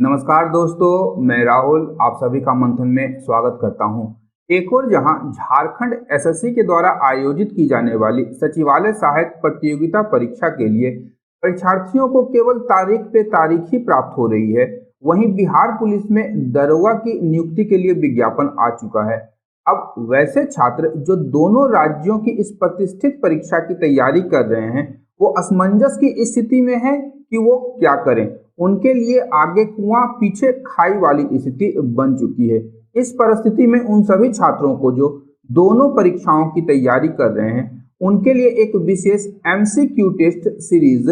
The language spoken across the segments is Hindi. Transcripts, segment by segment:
नमस्कार दोस्तों, मैं राहुल आप सभी का मंथन में स्वागत करता हूं। एक और जहां झारखंड एसएससी के द्वारा आयोजित की जाने वाली सचिवालय सहायक प्रतियोगिता परीक्षा के लिए परीक्षार्थियों को केवल तारीख पे तारीख ही प्राप्त हो रही है, वहीं बिहार पुलिस में दरोगा की नियुक्ति के लिए विज्ञापन आ चुका है। अब वैसे छात्र जो दोनों राज्यों की इस प्रतिष्ठित परीक्षा की तैयारी कर रहे हैं, वो असमंजस की स्थिति में है कि वो क्या करें। उनके लिए आगे कुआं पीछे खाई वाली स्थिति बन चुकी है। इस परिस्थिति में उन सभी छात्रों को जो दोनों परीक्षाओं की तैयारी कर रहे हैं, उनके लिए एक विशेष एमसीक्यू टेस्ट सीरीज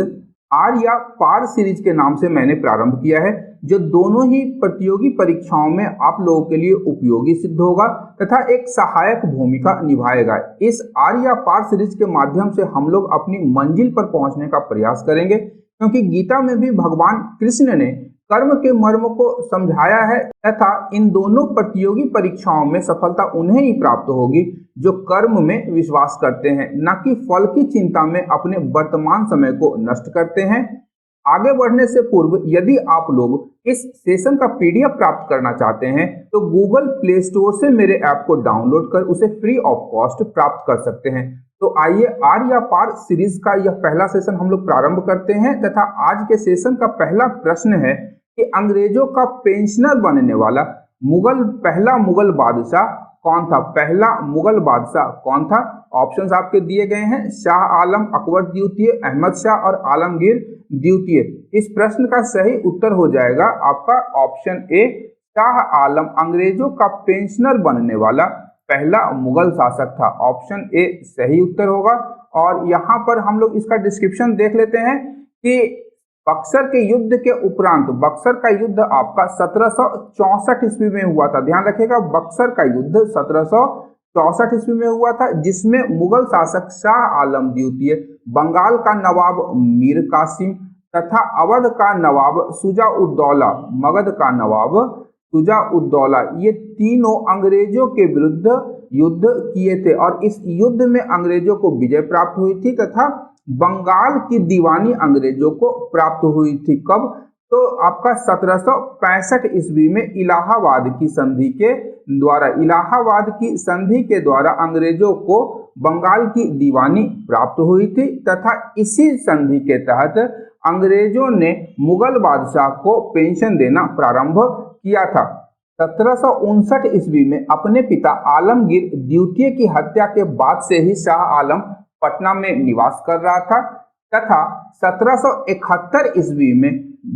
आर या पार सीरीज के नाम से मैंने प्रारंभ किया है, जो दोनों ही प्रतियोगी परीक्षाओं में आप लोगों के लिए उपयोगी सिद्ध होगा तथा एक सहायक भूमिका निभाएगा। इस आर या पार सीरीज के माध्यम से हम लोग अपनी मंजिल पर पहुंचने का प्रयास करेंगे, क्योंकि गीता में भी भगवान कृष्ण ने कर्म के मर्म को समझाया है तथा इन दोनों प्रतियोगी परीक्षाओं में सफलता उन्हें ही प्राप्त होगी जो कर्म में विश्वास करते हैं, न कि फल की चिंता में अपने वर्तमान समय को नष्ट करते हैं। आगे बढ़ने से पूर्व यदि आप लोग इस सेशन का पीडीएफ प्राप्त करना चाहते हैं तो गूगल प्ले स्टोर से मेरे ऐप को डाउनलोड कर उसे फ्री ऑफ कॉस्ट प्राप्त कर सकते हैं। तो आइए आर या पार सीरीज का यह पहला सेशन हम लोग प्रारंभ करते हैं तथा आज के सेशन का पहला प्रश्न है कि अंग्रेजों का पेंशनर बनने वाला पहला मुगल बादशाह कौन था। पहला मुगल बादशाह कौन था? ऑप्शंस आपके दिए गए हैं, शाह आलम, अकबर द्वितीय, अहमद शाह और आलमगीर द्वितीय। इस प्रश्न का सही उत्तर हो जाएगा आपका ऑप्शन ए, शाह आलम अंग्रेजों का पेंशनर बनने वाला पहला मुगल शासक था। ऑप्शन ए सही उत्तर होगा। और यहाँ पर हम लोग इसका डिस्क्रिप्शन देख लेते हैं कि बक्सर के युद्ध के उपरांत, बक्सर का युद्ध आपका 1764 ईस्वी में हुआ था। ध्यान रखिएगा, बक्सर का युद्ध 1764 ईस्वी में हुआ था, जिसमें मुगल शासक शाह आलम द्वितीय, बंगाल का नवाब मीर कासिम तथा अवध का नवाब शुजा-उद-दौला, मगध का नवाब शुजा-उद-दौला, ये तीनों अंग्रेजों के विरुद्ध युद्ध किए थे और इस युद्ध में अंग्रेजों को विजय प्राप्त हुई थी तथा बंगाल की दीवानी अंग्रेजों को प्राप्त हुई थी। कब? तो आपका 1765 ईस्वी में इलाहाबाद की संधि के द्वारा, इलाहाबाद की संधि के द्वारा अंग्रेजों को बंगाल की दीवानी प्राप्त हुई थी तथा इसी संधि के तहत अंग्रेजों ने मुगल बादशाह को पेंशन देना प्रारंभ किया था। 1759 ईस्वी में अपने पिता आलमगीर द्वितीय की हत्या के बाद से ही शाह आलम पटना में निवास कर रहा था तथा 1771 ईस्वी में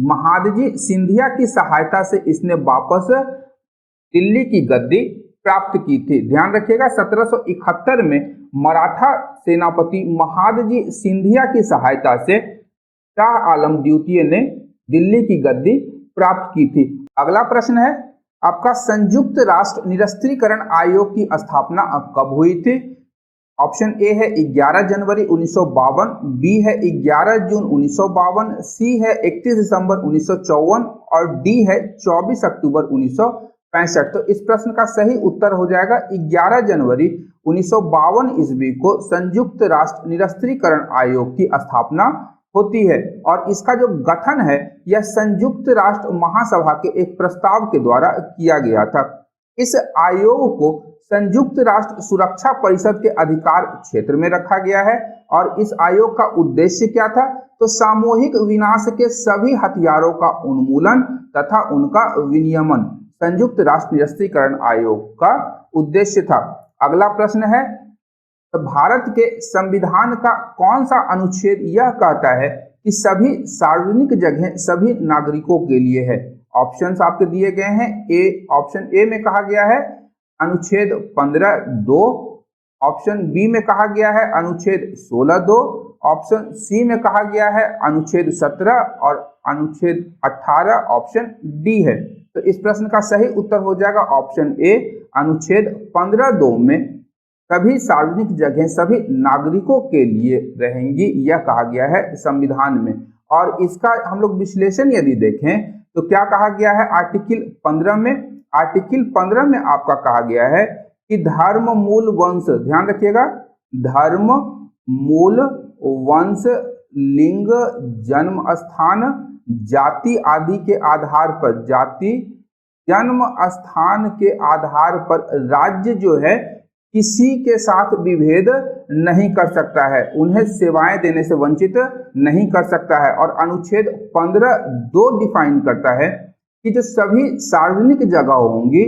महादजी सिंधिया की सहायता से इसने वापस दिल्ली की गद्दी प्राप्त की थी। ध्यान रखिएगा, 1771 में मराठा सेनापति महादजी सिंधिया की सहायता से शाह आलम द्वितीय ने दिल्ली की गद्दी प्राप्त की थी। अगला प्रश्न है आपका, संयुक्त राष्ट्र निरस्त्रीकरण आयोग की स्थापना कब हुई थी? ऑप्शन ए है 11 जनवरी 1952, बी है 11 जून 1952, सी है 31 दिसंबर 1954 और डी है 24 अक्टूबर 1965। तो इस प्रश्न का सही उत्तर हो जाएगा 11 जनवरी 1952 ईस्वी को संयुक्त राष्ट्र निरस्त्रीकरण आयोग की स्थापना होती है और इसका जो गठन है यह संयुक्त राष्ट्र महासभा के एक प्रस्ताव के द्वारा किया गया था। इस आयोग को संयुक्त राष्ट्र सुरक्षा परिषद के अधिकार क्षेत्र में रखा गया है और इस आयोग का उद्देश्य क्या था? तो सामूहिक विनाश के सभी हथियारों का उन्मूलन तथा उनका विनियमन संयुक्त राष्ट्र निरस्त्रीकरण आयोग का उद्देश्य था। अगला प्रश्न है, तो भारत के संविधान का कौन सा अनुच्छेद यह कहता है कि सभी सार्वजनिक जगह सभी नागरिकों के लिए है? ऑप्शंस आपके दिए गए हैं। ए, ऑप्शन ए में कहा गया है अनुच्छेद 15(2), ऑप्शन बी में कहा गया है अनुच्छेद 16(2), ऑप्शन सी में कहा गया है अनुच्छेद 17 और अनुच्छेद 18, ऑप्शन डी है। तो इस प्रश्न का सही उत्तर हो जाएगा ऑप्शन ए, अनुच्छेद 15(2) में सभी सार्वजनिक जगह सभी नागरिकों के लिए रहेंगी, यह कहा गया है संविधान में। और इसका हम लोग विश्लेषण यदि देखें तो क्या कहा गया है आर्टिकल 15 में? आर्टिकल 15 में आपका कहा गया है कि धर्म मूल वंश, ध्यान रखिएगा, धर्म मूल वंश, लिंग, जन्म स्थान जाति आदि के आधार पर, जाति जन्म स्थान के आधार पर राज्य जो है किसी के साथ विभेद नहीं कर सकता है, उन्हें सेवाएं देने से वंचित नहीं कर सकता है। और अनुच्छेद 15(2) डिफाइन करता है कि जो सभी सार्वजनिक जगह होंगी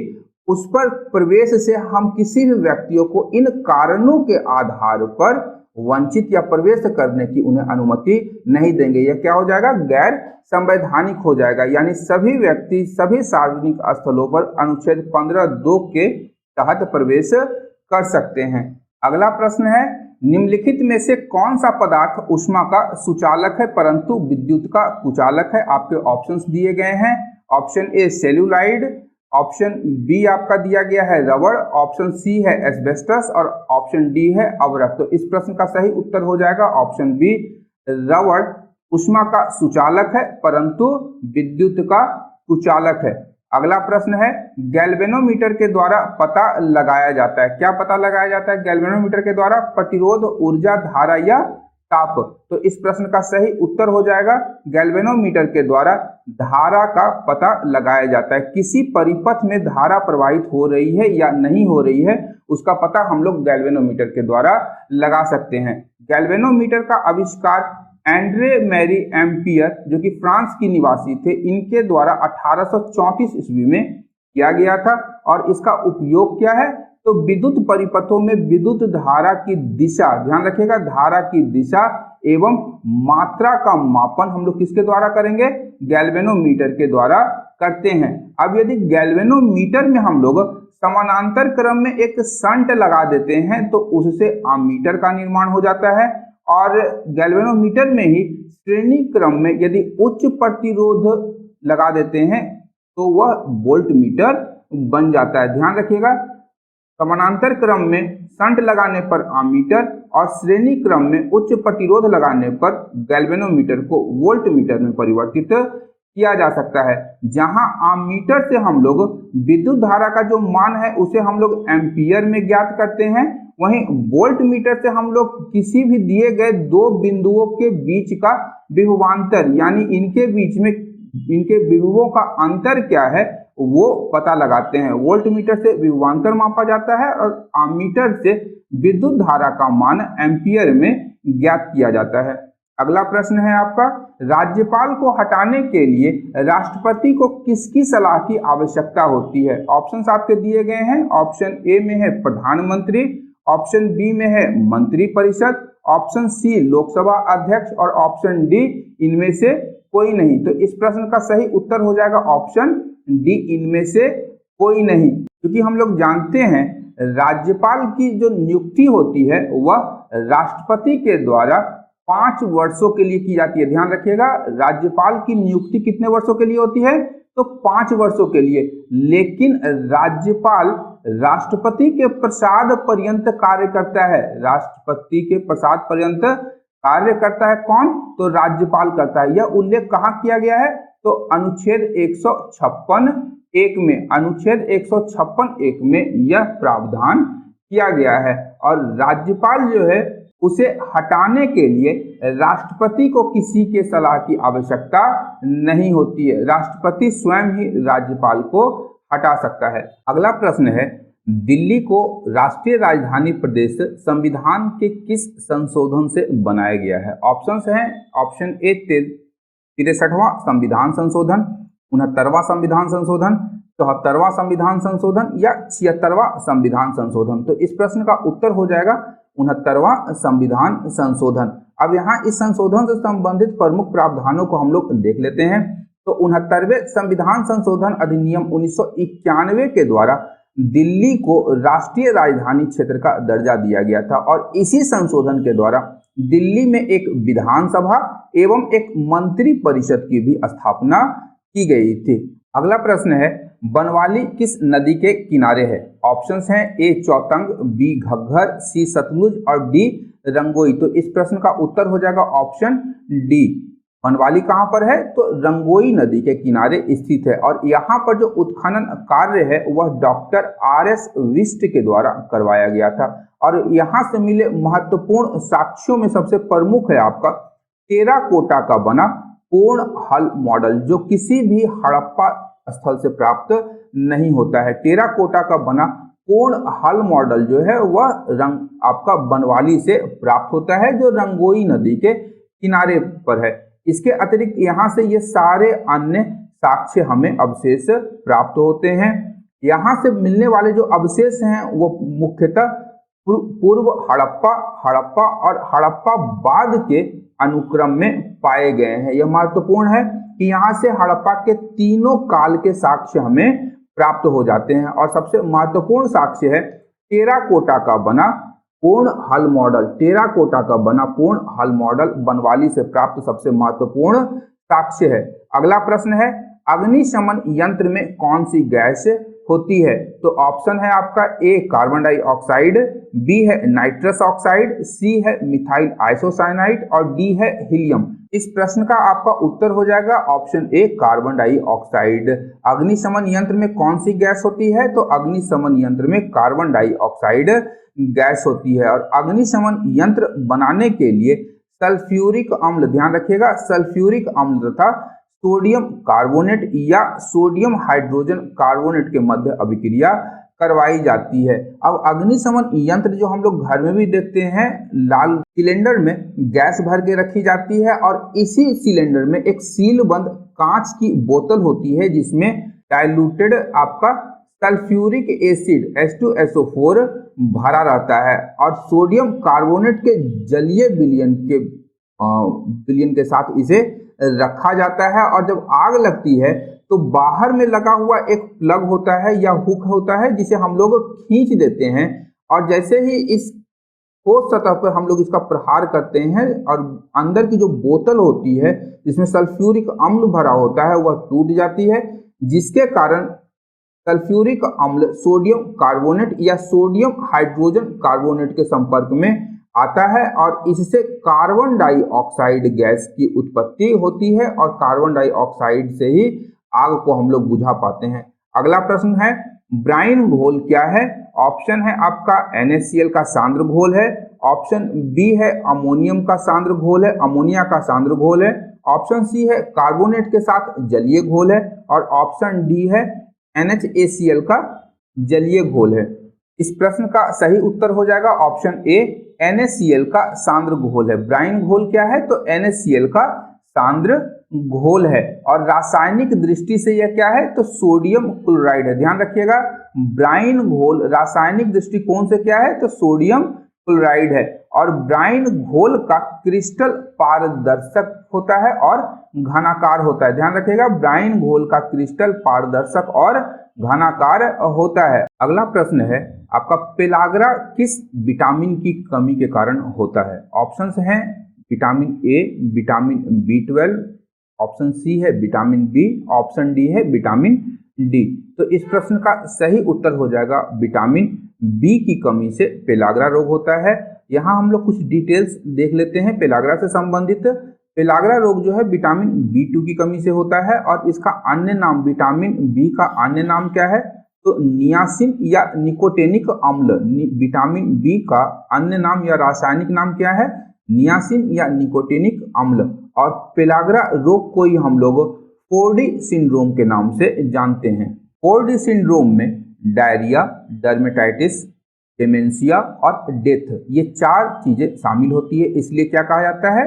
उस पर प्रवेश से हम किसी भी व्यक्तियों को इन कारणों के आधार पर वंचित या प्रवेश करने की उन्हें अनुमति नहीं देंगे। यह क्या हो जाएगा? गैर संवैधानिक हो जाएगा। यानी सभी व्यक्ति सभी सार्वजनिक स्थलों पर अनुच्छेद 15(2) के तहत प्रवेश कर सकते हैं। अगला प्रश्न है, निम्नलिखित में से कौन सा पदार्थ ऊष्मा का सुचालक है परंतु विद्युत का कुचालक है? आपके ऑप्शंस दिए गए हैं। Option A celluloid, option B आपका दिया गया है रबड़, ऑप्शन सी है एस्बेस्टस और ऑप्शन डी है अवरक्त। तो इस प्रश्न का सही उत्तर हो जाएगा ऑप्शन बी, रबड़ ऊष्मा का सुचालक है परंतु विद्युत का कुचालक है। अगला प्रश्न है, गैल्वेनोमीटर के द्वारा पता लगाया जाता है। क्या पता लगाया जाता है गैल्वेनोमीटर के द्वारा? प्रतिरोध, ऊर्जा, धारा या ताप। तो इस प्रश्न का सही उत्तर हो जाएगा गैल्वेनोमीटर के द्वारा धारा का पता लगाया जाता है। किसी परिपथ में धारा प्रवाहित हो रही है या नहीं हो रही है उसका पता हम लोग गैल्वेनोमीटर के द्वारा लगा सकते हैं। गैल्वेनोमीटर का आविष्कार एंड्रे मैरी एम्पियर जो कि फ्रांस की निवासी थे, इनके द्वारा 1834 ईस्वी में किया गया था। और इसका उपयोग क्या है? तो विद्युत परिपथों में विद्युत धारा की दिशा, ध्यान रखिएगा, धारा की दिशा एवं मात्रा का मापन हम लोग किसके द्वारा करेंगे? गैल्वेनोमीटर के द्वारा करते हैं। अब यदि गैल्वेनोमीटर में हम लोग समानांतर क्रम में एक शंट लगा देते हैं तो उससे आमीटर का निर्माण हो जाता है। और गैल्वेनोमीटर में ही श्रेणी क्रम में यदि उच्च प्रतिरोध लगा देते हैं तो वह वोल्टमीटर बन जाता है। ध्यान रखिएगा, समानांतर क्रम में शंट लगाने पर आमीटर और श्रेणी क्रम में उच्च प्रतिरोध लगाने पर गैल्वेनोमीटर को वोल्टमीटर में परिवर्तित किया जा सकता है। जहां आमीटर से हम लोग विद्युत धारा का जो मान है उसे हम लोग एम्पियर में ज्ञात करते हैं, वहीं वोल्टमीटर से हम लोग किसी भी दिए गए दो बिंदुओं के बीच का विभवांतर, यानी इनके बीच में इनके विभवों का अंतर क्या है वो पता लगाते हैं। वोल्टमीटर से विभवांतर मापा जाता है और आमीटर से विद्युत धारा का मान एम्पियर में ज्ञात किया जाता है। अगला प्रश्न है आपका, राज्यपाल को हटाने के लिए राष्ट्रपति को किसकी सलाह की आवश्यकता होती है? ऑप्शंस आपके दिए गए हैं। ऑप्शन ए में है प्रधानमंत्री, ऑप्शन बी में है मंत्रिपरिषद, ऑप्शन सी लोकसभा अध्यक्ष और ऑप्शन डी इनमें से कोई नहीं। तो इस प्रश्न का सही उत्तर हो जाएगा ऑप्शन डी, इनमें से कोई नहीं। क्योंकि हम लोग जानते हैं राज्यपाल की जो नियुक्ति होती है वह राष्ट्रपति के द्वारा 5 वर्षों के लिए की जाती है। ध्यान रखिएगा, राज्यपाल की नियुक्ति कितने वर्षों के लिए होती है? तो 5 वर्षों के लिए। लेकिन राज्यपाल राष्ट्रपति के प्रसाद पर्यंत कार्य करता है। राष्ट्रपति के प्रसाद पर्यंत कार्य करता है कौन? तो राज्यपाल करता है। यह उल्लेख कहाँ किया गया है? तो अनुच्छेद 156(1) में, अनुच्छेद 156(1) में यह प्रावधान किया गया है। और राज्यपाल जो है उसे हटाने के लिए राष्ट्रपति को किसी के सलाह की आवश्यकता नहीं होती है, राष्ट्रपति स्वयं ही राज्यपाल को हटा सकता है। अगला प्रश्न है, दिल्ली को राष्ट्रीय राजधानी प्रदेश संविधान के किस संशोधन से बनाया गया है? ऑप्शंस हैं, ऑप्शन ए 63वां संविधान संशोधन, 69वां संविधान संशोधन, 74वां संविधान संशोधन या 76वां संविधान संशोधन। तो इस प्रश्न का उत्तर हो जाएगा 69वां संविधान संशोधन। अब यहाँ इस संशोधन से संबंधित प्रमुख प्रावधानों को हम लोग देख लेते हैं। तो 69वें संविधान संशोधन अधिनियम 1991 के द्वारा दिल्ली को राष्ट्रीय राजधानी क्षेत्र का दर्जा दिया गया था और इसी संशोधन के द्वारा दिल्ली में एक विधानसभा एवं एक मंत्री परिषद की भी स्थापना की गई थी। अगला प्रश्न है, बनवाली किस नदी के किनारे है? ऑप्शंस हैं, ए चौतंग, बी घग्घर, सी सतलुज और डी रंगोई। तो इस प्रश्न का उत्तर हो जाएगा ऑप्शन डी। बनवाली कहाँ पर है? तो रंगोई नदी के किनारे स्थित है और यहाँ पर जो उत्खनन कार्य है वह डॉक्टर आर.एस. विस्ट के द्वारा करवाया गया था। और यहाँ से मिले महत्वपूर्ण साक्ष्यों में सबसे प्रमुख है आपका टेराकोटा का बना पूर्ण हल मॉडल जो किसी भी हड़प्पा स्थल से प्राप्त नहीं होता है। टेराकोटा का बना पूर्ण हल मॉडल जो है वह रंग आपका बनवाली से प्राप्त होता है जो रंगोई नदी के किनारे पर है। इसके अतिरिक्त यहाँ से ये सारे अन्य साक्ष्य हमें अवशेष प्राप्त होते हैं। यहाँ से मिलने वाले जो अवशेष हैं वो मुख्यतः पूर्व हड़प्पा, हड़प्पा और हड़प्पा बाद के अनुक्रम में पाए गए हैं। यह महत्वपूर्ण है कि यहाँ से हड़प्पा के तीनों काल के साक्ष्य हमें प्राप्त हो जाते हैं। और सबसे महत्वपूर्ण साक्ष्य है टेराकोटा का बना पूर्ण हल मॉडल। टेराकोटा का बना पूर्ण हल मॉडल बनवाली से प्राप्त सबसे महत्वपूर्ण साक्ष्य है। अगला प्रश्न है अग्निशमन यंत्र में कौन सी गैस होती है? तो ऑप्शन है आपका ए कार्बन डाइऑक्साइड, बी है नाइट्रस ऑक्साइड, सी है मिथाइल आइसोसाइनाइड और डी है हीलियम। इस प्रश्न का आपका उत्तर हो जाएगा ऑप्शन ए कार्बन डाइऑक्साइड। अग्निशमन यंत्र में कौन सी गैस होती है? तो अग्निशमन यंत्र में कार्बन डाइऑक्साइड गैस होती है। और अग्निशमन यंत्र बनाने के लिए सल्फ्यूरिक अम्ल, ध्यान रखिएगा, सल्फ्यूरिक अम्ल तथा सोडियम कार्बोनेट या सोडियम हाइड्रोजन कार्बोनेट के मध्य अभिक्रिया करवाई जाती है। अब अग्निशमन यंत्र जो हम लोग घर में भी देखते हैं, लाल सिलेंडर में गैस भर के रखी जाती है और इसी सिलेंडर में एक सील बंद कांच की बोतल होती है जिसमें डाइल्यूटेड आपका सल्फ्यूरिक एसिड H2SO4 भरा रहता है और सोडियम कार्बोनेट के जलीय विलयन के साथ इसे रखा जाता है। और जब आग लगती है तो बाहर में लगा हुआ एक प्लग होता है या हुक होता है जिसे हम लोग खींच देते हैं और जैसे ही इस ठोस सतह पर हम लोग इसका प्रहार करते हैं और अंदर की जो बोतल होती है जिसमें सल्फ्यूरिक अम्ल भरा होता है वह टूट जाती है, जिसके कारण सल्फ्यूरिक अम्ल सोडियम कार्बोनेट या सोडियम हाइड्रोजन कार्बोनेट के संपर्क में आता है और इससे कार्बन डाइऑक्साइड गैस की उत्पत्ति होती है और कार्बन डाइऑक्साइड से ही आग को हम लोग बुझा पाते हैं। अगला प्रश्न है ब्राइन घोल क्या है? ऑप्शन है आपका NaCl का सांद्र घोल है, ऑप्शन बी है अमोनियम का सांद्र घोल है, अमोनिया का सांद्र घोल है, ऑप्शन सी है कार्बोनेट के साथ जलीय घोल है और ऑप्शन डी है NaCl का जलीय घोल है। इस प्रश्न का सही उत्तर हो जाएगा ऑप्शन ए NaCl का सांद्र घोल है। ब्राइन घोल क्या है? तो NaCl का सांद्र घोल है। और रासायनिक दृष्टि से यह क्या है? तो सोडियम क्लोराइड है। ध्यान रखिएगा, ब्राइन घोल रासायनिक दृष्टिकोण से क्या है? तो सोडियम क्लोराइड है। और ब्राइन घोल का क्रिस्टल पारदर्शक होता है और घनाकार होता है। ध्यान रखिएगा, ब्राइन घोल का क्रिस्टल पारदर्शक और घनाकार होता है। अगला प्रश्न है आपका पेलाग्रा किस विटामिन की कमी के कारण होता है? ऑप्शंस हैं vitamin A, vitamin B12, option C है विटामिन बी, ऑप्शन डी है विटामिन डी। तो इस प्रश्न का सही उत्तर हो जाएगा विटामिन बी की कमी से पेलाग्रा रोग होता है। यहाँ हम लोग कुछ डिटेल्स देख लेते हैं पेलाग्रा से संबंधित। पेलाग्रा रोग जो है विटामिन B2 की कमी से होता है और इसका अन्य नाम, विटामिन बी का अन्य नाम क्या है? तो नियासिन या निकोटेनिक अम्ल। विटामिन बी का अन्य नाम या रासायनिक नाम क्या है? नियासिन या निकोटेनिक अम्ल। और पेलाग्रा रोग को ही हम लोग फोर्डी सिंड्रोम के नाम से जानते हैं। फोर्डी सिंड्रोम में डायरिया, डर्मेटाइटिस, डेमेंशिया और डेथ, ये 4 चीजें शामिल होती है, इसलिए क्या कहा जाता है?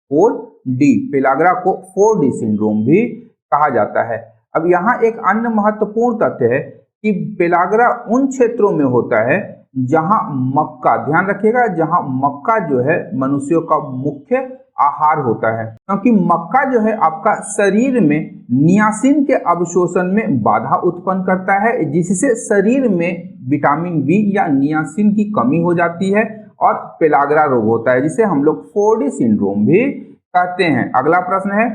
4D। पेलाग्रा को 4D सिंड्रोम भी कहा जाता है। अब यहाँ एक अन्य महत्वपूर्ण तथ्य है कि पेलाग्रा उन क्षेत्रों में होता है जहां मक्का, ध्यान रखिएगा, जहां मक्का जो है मनुष्यों का मुख्य आहार होता है, क्योंकि मक्का जो है आपका शरीर में नियासिन के अवशोषण में बाधा उत्पन्न करता है, जिससे शरीर में विटामिन बी या नियासिन की कमी हो जाती है और पेलाग्रा रोग होता है, जिसे हम लोग 4D सिंड्रोम भी कहते हैं। अगला प्रश्न है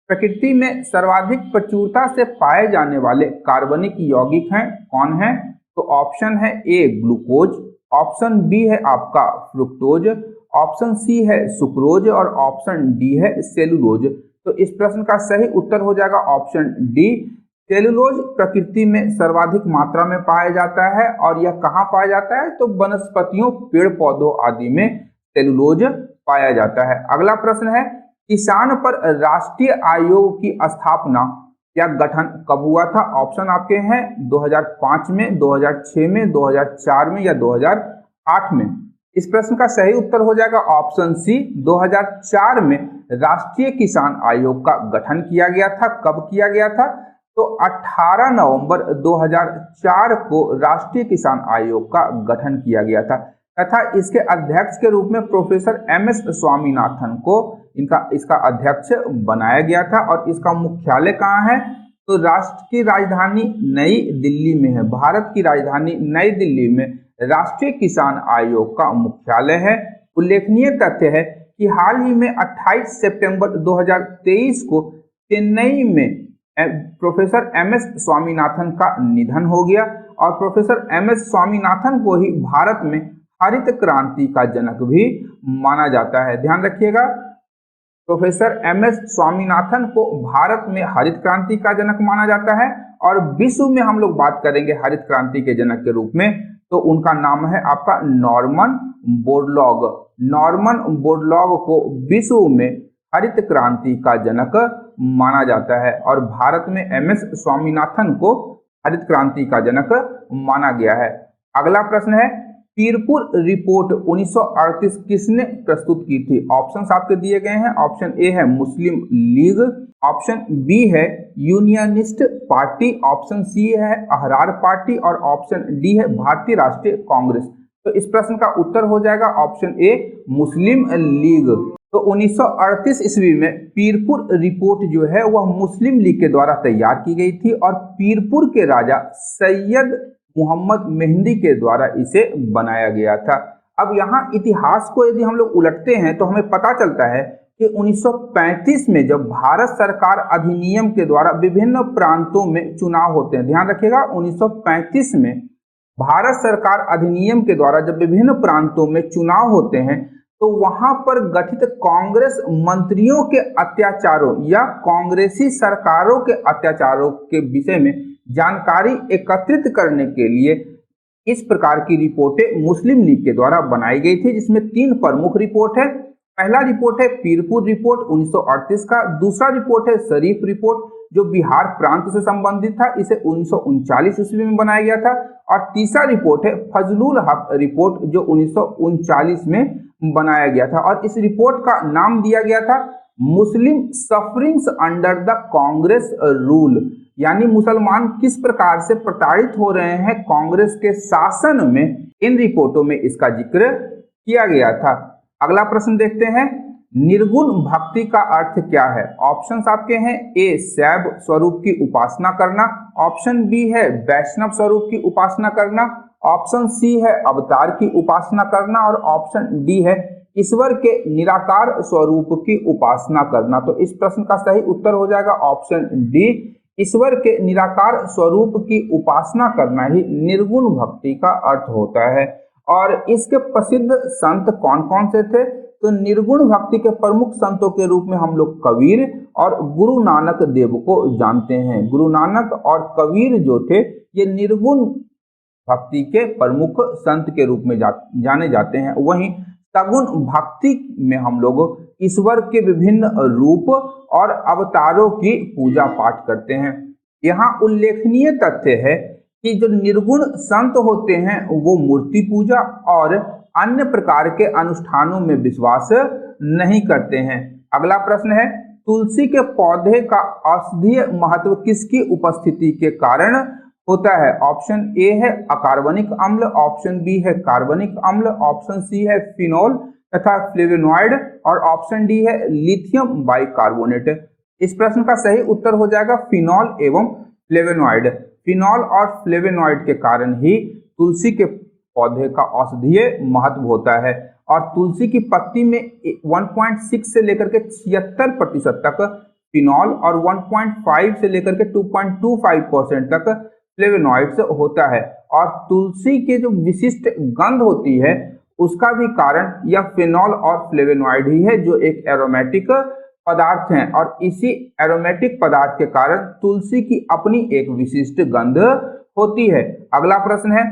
प्रकृति में सर्वाधिक प्रचुरता से पाए जाने वाले कार्बनिक यौगिक हैं, कौन है? तो ऑप्शन है ए ग्लूकोज, ऑप्शन बी है आपका फ्रुक्टोज, ऑप्शन सी है सुक्रोज और ऑप्शन डी है सेलुलोज। तो इस प्रश्न का सही उत्तर हो जाएगा ऑप्शन डी, सेलुलोज प्रकृति में सर्वाधिक मात्रा में पाया जाता है। और यह कहाँ पाया जाता है? तो वनस्पतियों, पेड़ पौधों आदि में सेलुलोज पाया जाता है। अगला प्रश्न है किसान पर राष्ट्रीय आयोग की स्थापना या गठन कब हुआ था? ऑप्शन आपके हैं 2005 में, 2006 में, 2004 में या 2008 में। इस प्रश्न का सही उत्तर हो जाएगा ऑप्शन सी, 2004 में राष्ट्रीय किसान आयोग का गठन किया गया था। कब किया गया था? तो 18 नवंबर 2004 को राष्ट्रीय किसान आयोग का गठन किया गया था तथा इसके अध्यक्ष के रूप में प्रोफेसर एम.एस. स्वामीनाथन को इसका अध्यक्ष बनाया गया था। और इसका मुख्यालय कहाँ है? तो राष्ट्र की राजधानी नई दिल्ली में है। भारत की राजधानी नई दिल्ली में राष्ट्रीय किसान आयोग का मुख्यालय है। उल्लेखनीय तथ्य है कि हाल ही में 28 सितंबर 2023 को चेन्नई में प्रोफेसर एम.एस. स्वामीनाथन का निधन हो गया और प्रोफेसर एम.एस. स्वामीनाथन को ही भारत में हरित क्रांति का जनक भी माना जाता है। ध्यान रखिएगा, प्रोफेसर एम.एस. स्वामीनाथन को भारत में हरित क्रांति का जनक माना जाता है और विश्व में हम लोग बात करेंगे हरित क्रांति के जनक के रूप में तो उनका नाम है आपका नॉर्मन बोरलॉग। नॉर्मन बोरलॉग को विश्व में हरित क्रांति का जनक माना जाता है और भारत में एम.एस. स्वामीनाथन को हरित क्रांति का जनक माना गया है। अगला प्रश्न है, पीरपुर रिपोर्ट 1938 किसने प्रस्तुत की थी? ऑप्शंस आपके दिए गए हैं। ऑप्शन ए है मुस्लिम लीग, ऑप्शन बी है यूनियनिस्ट पार्टी, ऑप्शन सी है अहरार पार्टी और ऑप्शन डी है भारतीय राष्ट्रीय कांग्रेस। तो इस प्रश्न का उत्तर हो जाएगा ऑप्शन ए मुस्लिम लीग। तो 1938 ईस्वी में पीरपुर रिपोर्ट जो है वह मुस्लिम लीग के द्वारा तैयार की गई थी और पीरपुर के राजा सैयद मोहम्मद मेहंदी के द्वारा इसे बनाया गया था। अब यहाँ इतिहास को यदि हम लोग उलटते हैं तो हमें पता चलता है कि 1935 में जब भारत सरकार अधिनियम के द्वारा विभिन्न प्रांतों में चुनाव होते हैं, ध्यान रखिएगा 1935 में भारत सरकार अधिनियम के द्वारा जब विभिन्न प्रांतों में चुनाव होते हैं तो वहां पर गठित कांग्रेस मंत्रियों के अत्याचारों या कांग्रेसी सरकारों के अत्याचारों के विषय में जानकारी एकत्रित करने के लिए इस प्रकार की रिपोर्टें मुस्लिम लीग के द्वारा बनाई गई थी, जिसमें 3 प्रमुख रिपोर्ट है। पहला रिपोर्ट है पीरपुर रिपोर्ट 1938 का, दूसरा रिपोर्ट है शरीफ रिपोर्ट जो बिहार प्रांत से संबंधित था, इसे 1939 ईस्वी में बनाया गया था, और तीसरा रिपोर्ट है फजलुल हक रिपोर्ट जो 1939 में बनाया गया था और इस रिपोर्ट का नाम दिया गया था मुस्लिम sufferings under the Congress rule, यानी मुसलमान किस प्रकार से प्रताड़ित हो रहे हैं कांग्रेस के शासन में। इन रिपोर्टों में इसका जिक्र किया गया था। अगला प्रश्न देखते हैं, निर्गुण भक्ति का अर्थ क्या है? ऑप्शंस आपके हैं, ए शैव स्वरूप की उपासना करना, ऑप्शन बी है वैष्णव स्वरूप की उपासना करना, ऑप्शन सी है अवतार की उपासना करना और ऑप्शन डी है ईश्वर के निराकार स्वरूप की उपासना करना। तो इस प्रश्न का सही उत्तर हो जाएगा ऑप्शन डी, ईश्वर के निराकार स्वरूप की उपासना करना ही निर्गुण भक्ति का अर्थ होता है। और इसके प्रसिद्ध संत कौन कौन से थे? तो निर्गुण भक्ति के प्रमुख संतों के रूप में हम लोग कबीर और गुरु नानक देव को जानते हैं। गुरु नानक और कबीर जो थे ये निर्गुण भक्ति के प्रमुख संत के रूप में जाने जाते हैं। वहीं सगुण भक्ति में हम लोग ईश्वर के विभिन्न रूप और अवतारों की पूजा पाठ करते हैं। यहाँ उल्लेखनीय तथ्य है कि जो निर्गुण संत होते हैं वो मूर्ति पूजा और अन्य प्रकार के अनुष्ठानों में विश्वास नहीं करते हैं। अगला प्रश्न है, तुलसी के पौधे का औषधीय महत्व किसकी उपस्थिति के कारण होता है? ऑप्शन ए है अकार्बनिक अम्ल, ऑप्शन बी है कार्बनिक अम्ल, ऑप्शन सी है फिनोल तथा फ्लेवोनॉइड और ऑप्शन डी है लिथियम बाइकार्बोनेट। इस प्रश्न का सही उत्तर हो जाएगा फिनोल एवं फ्लेवोनॉइड। फिनोल और फ्लेवोनॉइड के कारण ही तुलसी के पौधे का औषधीय महत्व होता है और तुलसी की पत्ती में 1.6 से लेकर के 76% तक फिनोल और 1.5 से लेकर के 2.25% तक फ्लेवोनॉइड्स होता है। और तुलसी के जो विशिष्ट गंध होती है उसका भी कारण यह फिनोल और फ्लेवोनॉइड ही है जो एक एरोमेटिक पदार्थ हैं और इसी एरोमेटिक पदार्थ के कारण तुलसी की अपनी एक विशिष्ट गंध होती है। अगला प्रश्न है,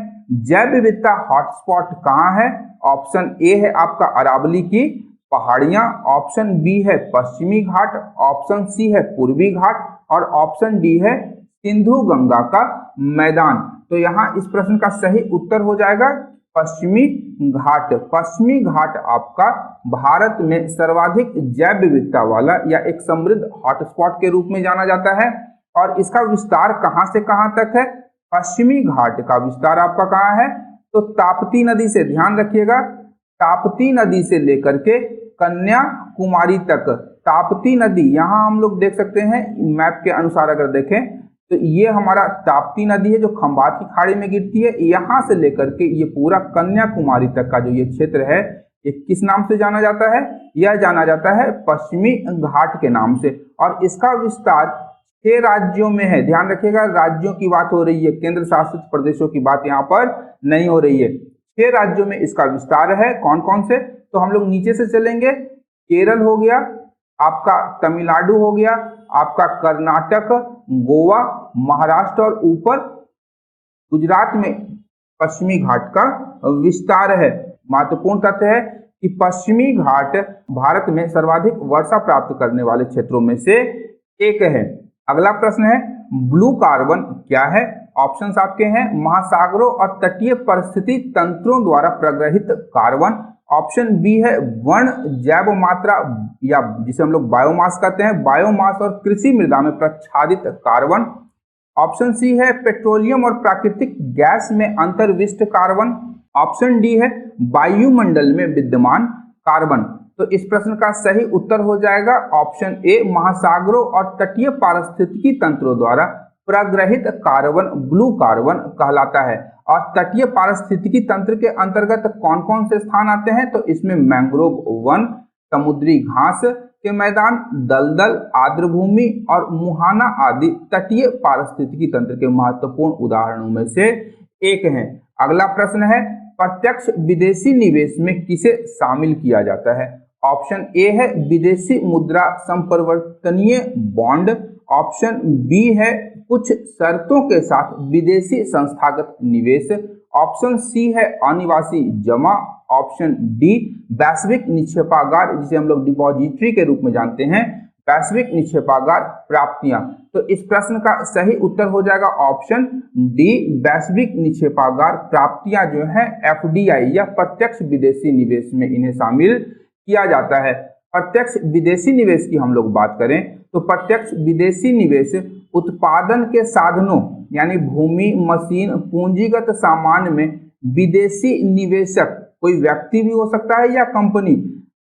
जैव विविधता हॉटस्पॉट कहाँ है? ऑप्शन ए है आपका अरावली की पहाड़ियां, ऑप्शन बी है पश्चिमी घाट, ऑप्शन सी है पूर्वी घाट और ऑप्शन डी है सिंधु गंगा का मैदान। तो यहाँ इस प्रश्न का सही उत्तर हो जाएगा पश्चिमी घाट। पश्चिमी घाट आपका भारत में सर्वाधिक जैव विविधता वाला या एक समृद्ध हॉटस्पॉट के रूप में जाना जाता है। और इसका विस्तार कहां से कहां तक है? पश्चिमी घाट का विस्तार आपका कहां है? तो ताप्ती नदी से, ध्यान रखिएगा, ताप्ती नदी से लेकर के कन्याकुमारी तक। ताप्ती नदी यहाँ हम लोग देख सकते हैं मैप के अनुसार, अगर देखें तो ये हमारा ताप्ती नदी है जो खंबात की खाड़ी में गिरती है। यहाँ से लेकर के ये पूरा कन्याकुमारी तक का जो ये क्षेत्र है, ये किस नाम से जाना जाता है? यह जाना जाता है पश्चिमी घाट के नाम से। और इसका विस्तार 6 राज्यों में है। ध्यान रखिएगा, राज्यों की बात हो रही है, केंद्र शासित प्रदेशों की बात यहाँ पर नहीं हो रही है। 6 राज्यों में इसका विस्तार है। कौन कौन से? तो हम लोग नीचे से चलेंगे। केरल हो गया आपका, तमिलनाडु हो गया आपका, कर्नाटक, गोवा, महाराष्ट्र और ऊपर गुजरात में पश्चिमी घाट का विस्तार है। महत्वपूर्ण तथ्य है कि पश्चिमी घाट भारत में सर्वाधिक वर्षा प्राप्त करने वाले क्षेत्रों में से एक है। अगला प्रश्न है, ब्लू कार्बन क्या है? ऑप्शंस आपके हैं महासागरों और तटीय परिस्थिति तंत्रों द्वारा प्रग्रहित कार्बन। ऑप्शन बी है वर्ण जैव मात्रा या जिसे हम लोग बायोमास कहते हैं, बायोमास और कृषि मृदा में प्रच्छादित कार्बन। ऑप्शन सी है पेट्रोलियम और प्राकृतिक गैस में अंतर्विष्ट कार्बन। ऑप्शन डी है वायुमंडल में विद्यमान कार्बन। तो इस प्रश्न का सही उत्तर हो जाएगा ऑप्शन ए, महासागरों और तटीय पारिस्थितिकी तंत्रों द्वारा प्रग्रहित कार्बन ब्लू कार्बन कहलाता है। और तटीय पारिस्थितिकी तंत्र के अंतर्गत कौन कौन से स्थान आते हैं? तो इसमें मैंग्रोव वन, समुद्री घास के मैदान, दलदल, आर्द्र भूमि और मुहाना आदि तटीय पारिस्थितिकी तंत्र के महत्वपूर्ण उदाहरणों में से एक हैं। अगला प्रश्न है, प्रत्यक्ष विदेशी निवेश में किसे शामिल किया जाता है? ऑप्शन ए है विदेशी मुद्रा संपरिवर्तनीय बॉन्ड। ऑप्शन बी है कुछ शर्तों के साथ विदेशी संस्थागत निवेश। ऑप्शन सी है अनिवासी जमा। ऑप्शन डी वैश्विक निक्षेपागार, जिसे हम लोग डिपॉजिटरी के रूप में जानते हैं, वैश्विक निक्षेपागार प्राप्तियां। तो इस प्रश्न का सही उत्तर हो जाएगा ऑप्शन डी, वैश्विक निक्षेपागार प्राप्तियां जो है एफडीआई या प्रत्यक्ष विदेशी निवेश में इन्हें शामिल किया जाता है। प्रत्यक्ष विदेशी निवेश की हम लोग बात करें तो प्रत्यक्ष विदेशी निवेश उत्पादन के साधनों यानी भूमि, मशीन, पूंजीगत सामान में विदेशी निवेशक, कोई व्यक्ति भी हो सकता है या कंपनी,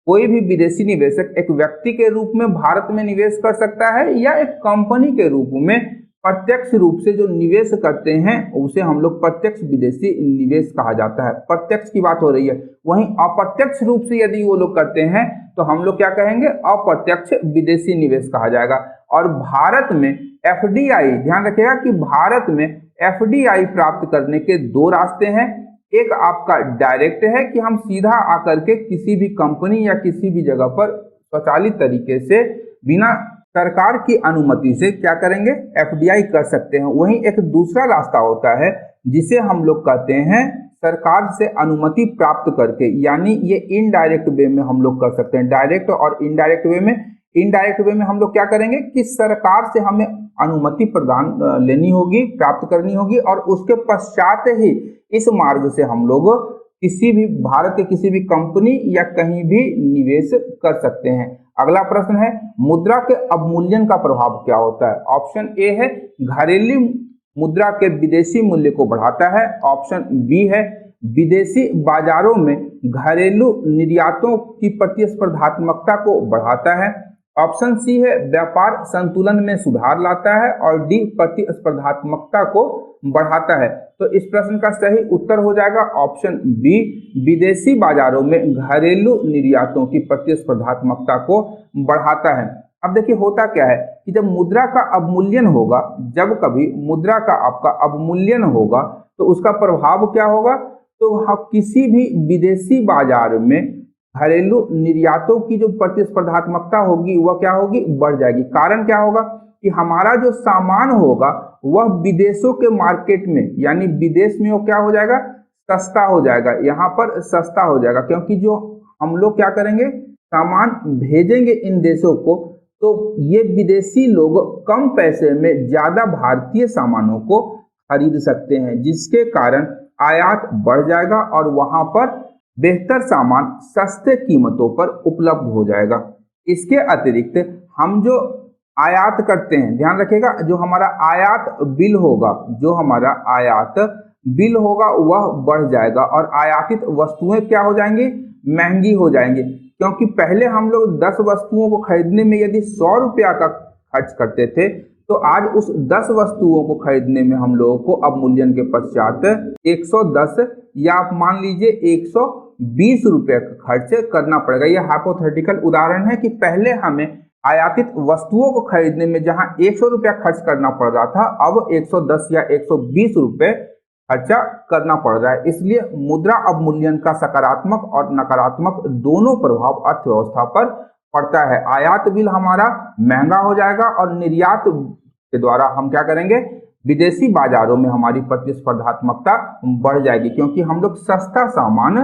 कोई भी विदेशी निवेशक एक व्यक्ति के रूप में भारत में निवेश कर सकता है या एक कंपनी के रूप में प्रत्यक्ष रूप से जो निवेश करते हैं उसे हम लोग प्रत्यक्ष विदेशी निवेश कहा जाता है। प्रत्यक्ष की बात हो रही है। वहीं अप्रत्यक्ष रूप से यदि वो लोग करते हैं तो हम लोग क्या कहेंगे? अप्रत्यक्ष विदेशी निवेश कहा जाएगा। और भारत में एफडीआई, ध्यान रखिएगा कि भारत में एफडीआई प्राप्त करने के 2 रास्ते हैं। एक आपका डायरेक्ट है कि हम सीधा आकर के किसी भी कंपनी या किसी भी जगह पर स्वचालित तरीके से बिना सरकार की अनुमति से क्या करेंगे? एफडीआई कर सकते हैं। वहीं एक दूसरा रास्ता होता है जिसे हम लोग कहते हैं सरकार से अनुमति प्राप्त करके, यानी ये इनडायरेक्ट वे में हम लोग कर सकते हैं। डायरेक्ट और इनडायरेक्ट वे में, इनडायरेक्ट वे में हम लोग क्या करेंगे कि सरकार से हमें अनुमति प्रदान लेनी होगी, प्राप्त करनी होगी और उसके पश्चात ही इस मार्ग से हम लोग किसी भी भारत के किसी भी कंपनी या कहीं भी निवेश कर सकते हैं। अगला प्रश्न है, मुद्रा के अवमूल्यन का प्रभाव क्या होता है? ऑप्शन ए है घरेलू मुद्रा के विदेशी मूल्य को बढ़ाता है। ऑप्शन बी है विदेशी बाजारों में घरेलू निर्यातों की प्रतिस्पर्धात्मकता को बढ़ाता है। ऑप्शन सी है व्यापार संतुलन में सुधार लाता है और डी प्रतिस्पर्धात्मकता को बढ़ाता है। तो इस प्रश्न का सही उत्तर हो जाएगा ऑप्शन बी, विदेशी बाजारों में घरेलू निर्यातों की प्रतिस्पर्धात्मकता को बढ़ाता है। अब देखिए होता क्या है कि जब मुद्रा का अवमूल्यन होगा, जब कभी मुद्रा का आपका अवमूल्यन होगा तो उसका प्रभाव क्या होगा? तो किसी भी विदेशी बाजार में घरेलू निर्यातों की जो प्रतिस्पर्धात्मकता होगी वह क्या होगी? बढ़ जाएगी। कारण क्या होगा कि हमारा जो सामान होगा वह विदेशों के मार्केट में यानी विदेश में वो क्या हो जाएगा? सस्ता हो जाएगा। यहाँ पर सस्ता हो जाएगा क्योंकि जो हम लोग क्या करेंगे सामान भेजेंगे इन देशों को, तो ये विदेशी लोग कम पैसे में ज्यादा भारतीय सामानों को खरीद सकते हैं, जिसके कारण आयात बढ़ जाएगा और वहां पर बेहतर सामान सस्ते कीमतों पर उपलब्ध हो जाएगा। इसके अतिरिक्त हम जो आयात करते हैं, ध्यान रखिएगा, जो हमारा आयात बिल होगा, जो हमारा आयात बिल होगा वह बढ़ जाएगा और आयातित वस्तुएं क्या हो जाएंगी, महंगी हो जाएंगी। क्योंकि पहले हम लोग 10 वस्तुओं को खरीदने में यदि 100 रुपया का खर्च करते थे, तो आज उस 10 वस्तुओं को खरीदने में हम लोगों को अवमूल्यन के पश्चात 110 या आप मान लीजिए 120 रुपये का खर्च करना पड़ेगा। यह हाइपोथेटिकल उदाहरण है कि पहले हमें आयातित वस्तुओं को खरीदने में जहां 100 रुपया खर्च करना पड़ रहा था, अब 110 या 120 रुपये खर्चा करना पड़ रहा है। इसलिए मुद्रा अवमूल्यन का सकारात्मक और नकारात्मक दोनों प्रभाव अर्थव्यवस्था पर पड़ता है। आयात बिल हमारा महंगा हो जाएगा और निर्यात के द्वारा हम क्या करेंगे, विदेशी बाजारों में हमारी प्रतिस्पर्धात्मकता बढ़ जाएगी, क्योंकि हम लोग सस्ता सामान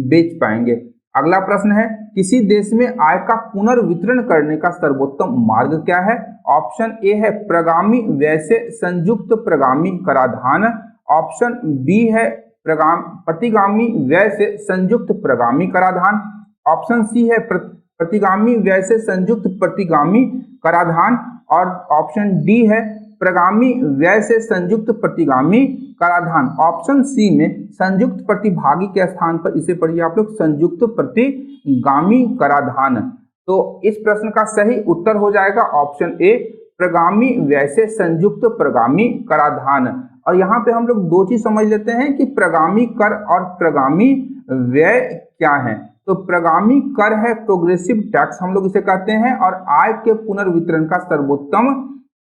बेच पाएंगे। अगला प्रश्न है, किसी देश में आय का पुनर्वितरण करने का सर्वोत्तम मार्ग क्या है? ऑप्शन ए है प्रगामी व्यय से संयुक्त प्रगामी कराधान, ऑप्शन बी है प्रतिगामी व्यय से संयुक्त प्रगामी कराधान, ऑप्शन सी है प्रतिगामी व्यय से संयुक्त प्रतिगामी कराधान और ऑप्शन डी है प्रगामी व्यय से संयुक्त प्रतिगामी कराधान। ऑप्शन सी में संयुक्त प्रतिभागी के स्थान पर इसे पढ़िए आप लोग, संयुक्त प्रतिगामी कराधान। तो इस प्रश्न का सही उत्तर हो जाएगा ऑप्शन ए, प्रगामी व्यय से संयुक्त प्रगामी कराधान। और यहाँ पे हम लोग दो चीज समझ लेते हैं कि प्रगामी कर और प्रगामी व्यय क्या है। तो प्रगामी कर है प्रोग्रेसिव टैक्स, हम लोग इसे कहते हैं, और आय के पुनर्वितरण का सर्वोत्तम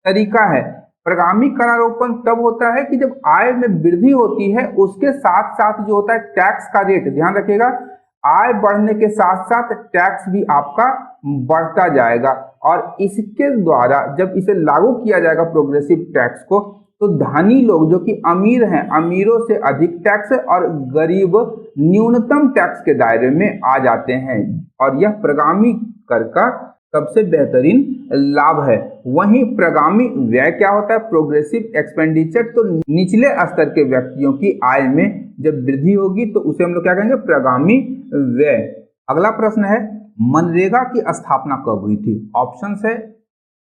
तरीका है। प्रगामी करारोपण तब होता है कि जब आय में वृद्धि होती है, उसके साथ साथ जो होता है टैक्स का रेट, ध्यान रखिएगा, आय बढ़ने के साथ साथ टैक्स भी आपका बढ़ता जाएगा। और इसके द्वारा जब इसे लागू किया जाएगा प्रोग्रेसिव टैक्स को, तो धनी लोग जो कि अमीर हैं, अमीरों से अधिक टैक्स और गरीब न्यूनतम टैक्स के दायरे में आ जाते हैं, और यह प्रगामी कर का सबसे बेहतरीन लाभ है। वहीं प्रगामी व्यय क्या होता है, प्रोग्रेसिव एक्सपेंडिचर, तो निचले स्तर के व्यक्तियों की आय में जब वृद्धि होगी तो उसे हम लोग क्या कहेंगे, प्रगामी व्यय। अगला प्रश्न है, मनरेगा की स्थापना कब हुई थी? ऑप्शंस है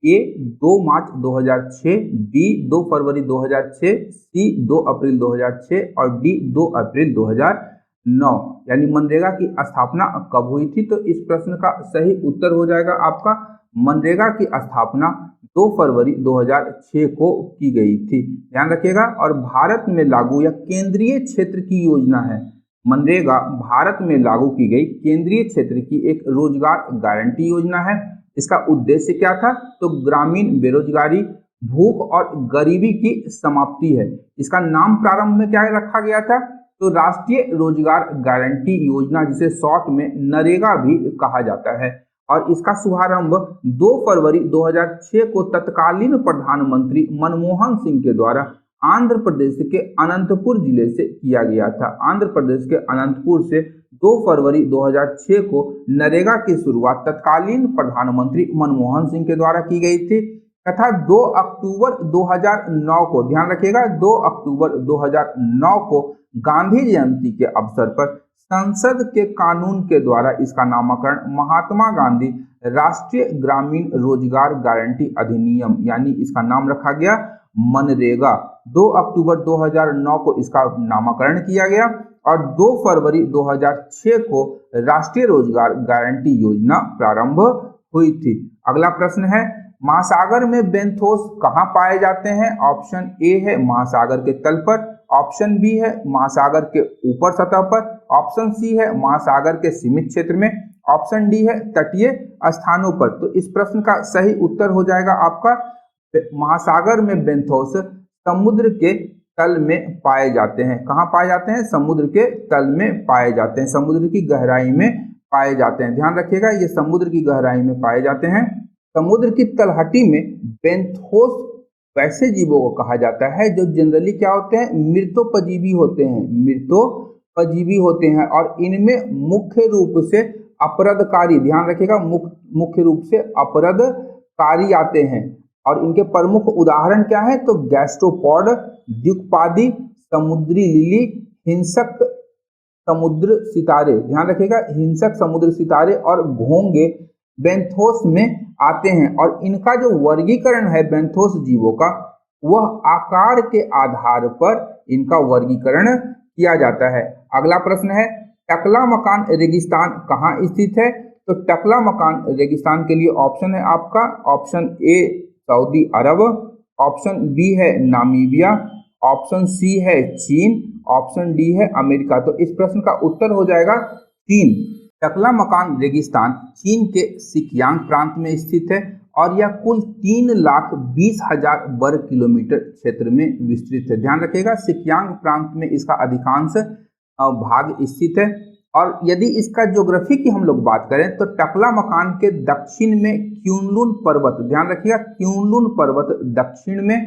ए 2 मार्च 2006, बी 2 फरवरी 2006, सी 2 अप्रैल 2006 और डी 2 अप्रैल 2009। यानी मनरेगा की स्थापना कब हुई थी? तो इस प्रश्न का सही उत्तर हो जाएगा आपका, मनरेगा की स्थापना 2 फरवरी 2006 को की गई थी, ध्यान रखिएगा। और भारत में लागू या केंद्रीय क्षेत्र की योजना है। मनरेगा भारत में लागू की गई केंद्रीय क्षेत्र की एक रोजगार गारंटी योजना है। इसका उद्देश्य क्या था? तो ग्रामीण बेरोजगारी, भूख और गरीबी की समाप्ति है। इसका नाम प्रारंभ में क्या रखा गया था? तो राष्ट्रीय रोजगार गारंटी योजना, जिसे शॉर्ट में नरेगा भी कहा जाता है। और इसका शुभारंभ 2 फरवरी 2006 को तत्कालीन प्रधानमंत्री मनमोहन सिंह के द्वारा आंध्र प्रदेश के अनंतपुर जिले से किया गया था। आंध्र प्रदेश के अनंतपुर से 2 फरवरी 2006 को नरेगा की शुरुआत तत्कालीन प्रधानमंत्री मनमोहन सिंह के द्वारा की गई थी तथा 2 अक्टूबर 2009 को, ध्यान रखिएगा, 2 अक्टूबर 2009 को गांधी जयंती के अवसर पर संसद के कानून के द्वारा इसका नामकरण महात्मा गांधी राष्ट्रीय ग्रामीण रोजगार गारंटी अधिनियम, यानी इसका नाम रखा गया मनरेगा। 2 अक्टूबर 2009 को इसका नामकरण किया गया और 2 फरवरी 2006 को राष्ट्रीय रोजगार गारंटी योजना प्रारंभ हुई थी। अगला प्रश्न है, महासागर में बेंथोस कहाँ पाए जाते हैं? ऑप्शन ए है महासागर के तल पर, ऑप्शन बी है महासागर के ऊपर सतह पर, ऑप्शन सी है महासागर के सीमित क्षेत्र में, ऑप्शन डी है तटीय स्थानों पर। तो इस प्रश्न का सही उत्तर हो जाएगा आपका, महासागर में बेंथोस समुद्र के तल में पाए जाते हैं। कहाँ पाए जाते हैं? समुद्र के तल में पाए जाते हैं, समुद्र की गहराई में पाए जाते हैं। ध्यान रखिएगा, ये समुद्र की गहराई में पाए जाते हैं। समुद्र की तलहटी में बेंथोस वैसे जीवों को कहा जाता है जो जनरली क्या होते हैं? मृतोपजीवी होते हैं, मृतोपजीवी होते हैं, और इनमें मुख्य रूप से अपरदकारी, ध्यान रखिएगा, मुख्य रूप से अपरदकारी आते हैं। और इनके प्रमुख उदाहरण क्या है? तो गैस्ट्रोपॉड, द्विपादी, समुद्री लिली, हिंसक समुद्र सितारे, ध्यान रखिएगा, हिंसक समुद्र सितारे और घोंगे बेंथोस में आते हैं। और इनका जो वर्गीकरण है बेंथोस जीवों का, वह आकार के आधार पर इनका वर्गीकरण किया जाता है। अगला प्रश्न है, टकला मकान रेगिस्तान कहाँ स्थित है? तो टकला मकान रेगिस्तान के लिए ऑप्शन है आपका, option A Saudi Arab, option B है नामीबिया, ऑप्शन सी है चीन, ऑप्शन डी है अमेरिका। तो इस प्रश्न का उत्तर हो जाएगा चीन। टकला मकान रेगिस्तान चीन के सिकियांग प्रांत में स्थित है और यह कुल 3,20,000 वर्ग किलोमीटर क्षेत्र में विस्तृत है। ध्यान रखिएगा, सिकियांग प्रांत में इसका अधिकांश भाग स्थित है। और यदि इसका ज्योग्राफी की हम लोग बात करें तो टकला मकान के दक्षिण में क्यूनलुन पर्वत, ध्यान रखिएगा, क्यूनलुन पर्वत दक्षिण में,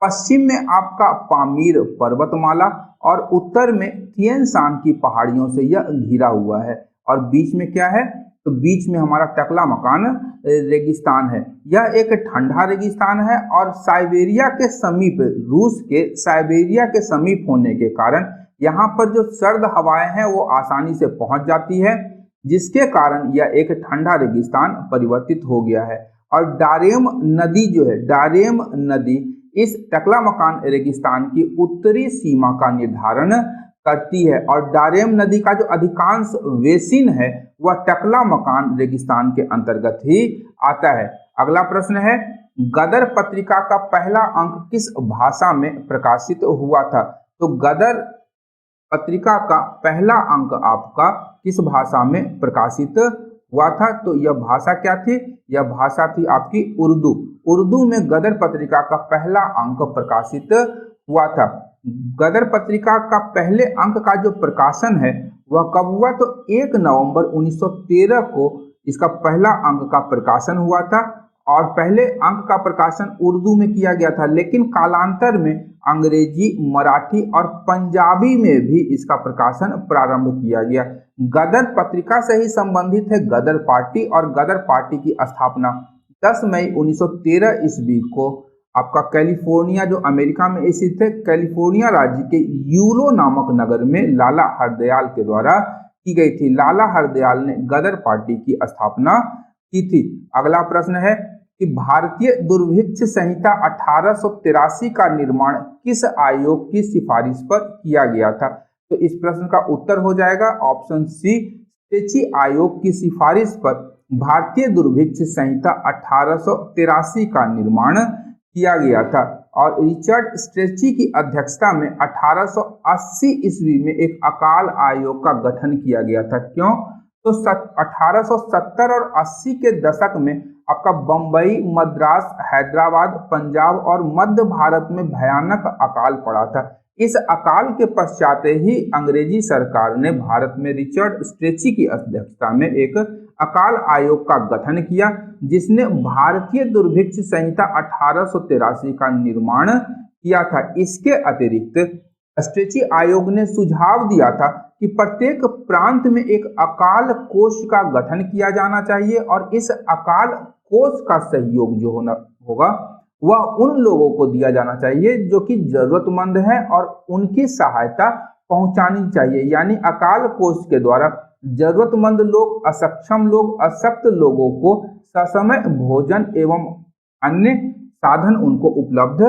पश्चिम में आपका पामीर पर्वतमाला और उत्तर में तिएन शान की पहाड़ियों से यह घिरा हुआ है। और बीच में क्या है? तो बीच में हमारा टकला मकान रेगिस्तान है। यह एक ठंडा रेगिस्तान है और साइबेरिया के समीप, रूस के साइबेरिया के समीप होने के कारण यहाँ पर जो सर्द हवाएं हैं वो आसानी से पहुंच जाती है, जिसके कारण यह एक ठंडा रेगिस्तान परिवर्तित हो गया है। और डारेम नदी जो है, डारेम नदी इस टकला मकान रेगिस्तान की उत्तरी सीमा का निर्धारण करती है। और डारेम नदी का जो अधिकांश बेसिन है वह टकला मकान रेगिस्तान के अंतर्गत ही आता है। अगला प्रश्न है, गदर पत्रिका का पहला अंक किस भाषा में प्रकाशित हुआ था? तो गदर पत्रिका का पहला अंक आपका किस भाषा में प्रकाशित हुआ था? तो यह भाषा क्या थी? यह भाषा थी आपकी उर्दू। उर्दू में गदर पत्रिका का पहला अंक प्रकाशित हुआ था। गदर पत्रिका का पहले अंक का जो प्रकाशन है वह कब हुआ? तो 1 नवंबर 1913 को इसका पहला अंक का प्रकाशन हुआ था। और पहले अंक का प्रकाशन उर्दू में किया गया था, लेकिन कालांतर में अंग्रेजी, मराठी और पंजाबी में भी इसका प्रकाशन प्रारंभ किया गया। गदर पत्रिका से ही संबंधित है गदर पार्टी, और गदर पार्टी की स्थापना 10 मई 1913 ईस्वी को आपका कैलिफोर्निया, जो अमेरिका में स्थित है, कैलिफोर्निया राज्य के यूलो नामक नगर में लाला हरदयाल के द्वारा की गई थी। लाला हरदयाल ने गदर पार्टी की स्थापना की थी। अगला प्रश्न है कि भारतीय दुर्भिक्ष संहिता 1883 का निर्माण किस आयोग की सिफारिश पर किया गया था? तो इस प्रश्न का उत्तर हो जाएगा ऑप्शन सी, स्ट्रेची आयोग की सिफारिश पर भारतीय दुर्भिक्ष संहिता 1883 का निर्माण किया गया था। और रिचर्ड स्ट्रेची की अध्यक्षता में 1880 ईस्वी में एक अकाल आयोग का गठन किया गया था। क्यों? तो 1870 और 80 के दशक में आपका बम्बई, मद्रास, हैदराबाद, पंजाब और मध्य भारत में भयानक अकाल पड़ा था। इस अकाल के पश्चात ही अंग्रेजी सरकार ने भारत में रिचर्ड स्ट्रेची की अध्यक्षता में एक अकाल आयोग का गठन किया, जिसने भारतीय दुर्भिक्ष संहिता 1883 का निर्माण किया था। इसके अतिरिक्त स्ट्रेची आयोग ने सुझाव दिया था कि प्रत्येक प्रांत में एक अकाल कोष का गठन किया जाना चाहिए और इस अकाल कोष का सहयोग जो होगा वह उन लोगों को दिया जाना चाहिए जो कि जरूरतमंद है और उनकी सहायता पहुंचानी चाहिए। यानी अकाल कोष के द्वारा जरूरतमंद लोग, असक्षम लोग, अशक्त लोगों को ससमय भोजन एवं अन्य साधन उनको उपलब्ध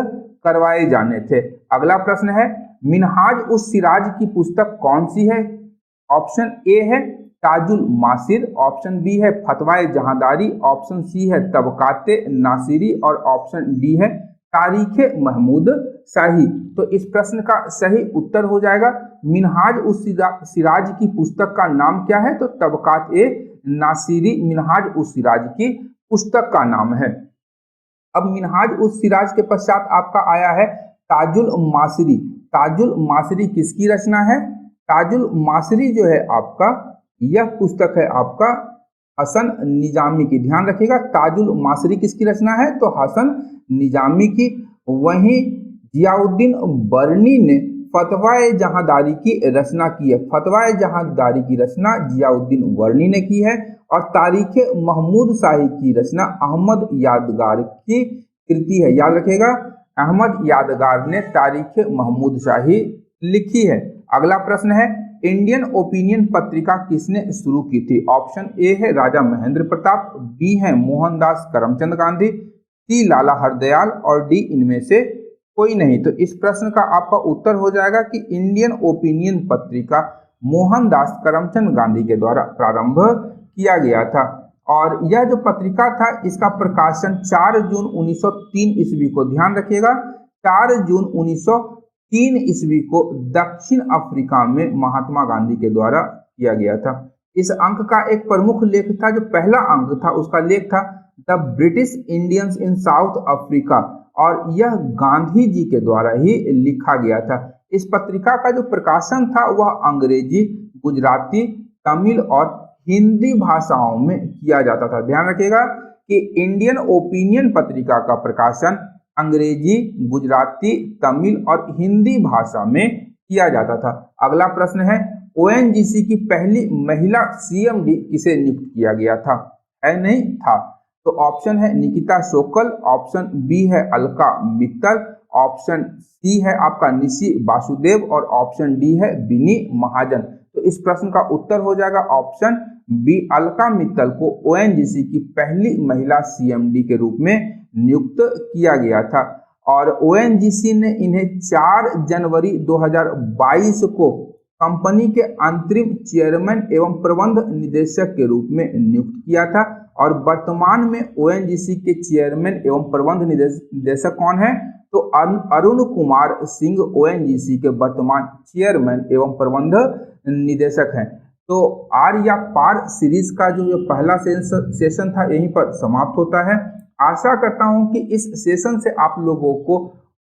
करवाए जाने थे। अगला प्रश्न है, मिनहाज उस सिराज की पुस्तक कौन सी है? ऑप्शन ए है ताजुल मासिर, ऑप्शन बी है फतवाए जहांदारी, ऑप्शन सी है तबकाते नासिरी और ऑप्शन डी है तारीखे महमूद शाही। तो इस प्रश्न का सही उत्तर हो जाएगा मिनहाज उस सिराज की पुस्तक का नाम क्या है? तो तबकात ए नासिरी मिनहाज उस सिराज की पुस्तक का नाम है। अब मिनहाज उस सिराज के पश्चात आपका आया है ताजुल मासिरी। ताजुल मासिरी किसकी रचना है? ताजुल मासिरी जो है आपका, यह पुस्तक है आपका हसन निजामी की। ध्यान रखिएगा, ताजुल मासिरी किसकी रचना है? तो हसन निजामी की। वहीं जियाउद्दीन बरनी ने फतवाए जहांदारी की रचना की है। फतवाए जहांदारी की रचना जियाउद्दीन वर्नी ने की है और तारीख महमूद शाही की रचना अहमद यादगार की कृति है। याद रखिएगा, अहमद यादगार ने तारीख महमूद शाही लिखी है। अगला प्रश्न है, इंडियन ओपिनियन पत्रिका किसने शुरू की थी? ऑप्शन ए है राजा महेंद्र प्रताप, बी है मोहनदास करमचंद गांधी, सी लाला हरदयाल और डी इनमें से कोई नहीं। तो इस प्रश्न का आपका उत्तर हो जाएगा कि इंडियन ओपिनियन पत्रिका मोहनदास करमचंद गांधी के द्वारा प्रारंभ किया गया था। और यह जो पत्रिका था इसका प्रकाशन 4 जून 1903 ईस्वी को, ध्यान रखिएगा, 4 जून 1903 ईस्वी को दक्षिण अफ्रीका में महात्मा गांधी के द्वारा किया गया था। इस अंक का एक प्रमुख लेख था, जो पहला अंक था उसका लेख था the British Indians in south Africa, और यह गांधी जी के द्वारा ही लिखा गया था। इस पत्रिका का जो प्रकाशन था वह अंग्रेजी, गुजराती, तमिल और हिंदी भाषाओं में किया जाता था। ध्यान रखिएगा कि इंडियन ओपिनियन पत्रिका का प्रकाशन अंग्रेजी, गुजराती, तमिल और हिंदी भाषा में किया जाता था। अगला प्रश्न है, ओएनजीसी की पहली महिला सीएमडी किसे नियुक्त किया गया था? है नहीं था। तो ऑप्शन है निकिता सोकल, ऑप्शन बी है अलका मित्तल, ऑप्शन सी है आपका निशी वासुदेव और ऑप्शन डी है बिनी महाजन। तो इस प्रश्न का उत्तर हो जाएगा ऑप्शन बी, अलका मित्तल को ओएनजीसी की पहली महिला सीएमडी के रूप में नियुक्त किया गया था। और ओएनजीसी ने इन्हें 4 जनवरी 2022 को कंपनी के अंतरिम चेयरमैन एवं प्रबंध निदेशक के रूप में नियुक्त किया था। और वर्तमान में ओएनजीसी के चेयरमैन एवं प्रबंध निदेशक कौन है? तो अरुण कुमार सिंह ओएनजीसी के वर्तमान चेयरमैन एवं प्रबंध निदेशक हैं। तो आर या पार सीरीज का जो पहला सेशन था यहीं पर समाप्त होता है। आशा करता हूं कि इस सेशन से आप लोगों को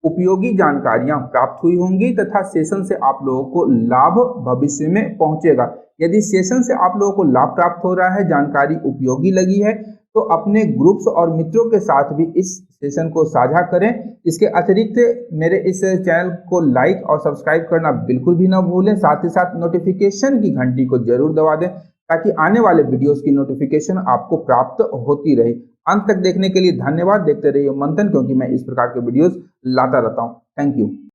उपयोगी जानकारियां प्राप्त हुई होंगी तथा सेशन से आप लोगों को लाभ भविष्य में पहुंचेगा। यदि सेशन से आप लोगों को लाभ प्राप्त हो रहा है, जानकारी उपयोगी लगी है, तो अपने ग्रुप्स और मित्रों के साथ भी इस सेशन को साझा करें। इसके अतिरिक्त मेरे इस चैनल को लाइक और सब्सक्राइब करना बिल्कुल भी ना भूलें। साथ ही साथ नोटिफिकेशन की घंटी को जरूर दबा दें ताकि आने वाले वीडियोस की नोटिफिकेशन आपको प्राप्त होती रहे। अंत तक देखने के लिए धन्यवाद। देखते रहिए मंथन, क्योंकि मैं इस प्रकार के वीडियोस लाता रहता हूं। Thank you.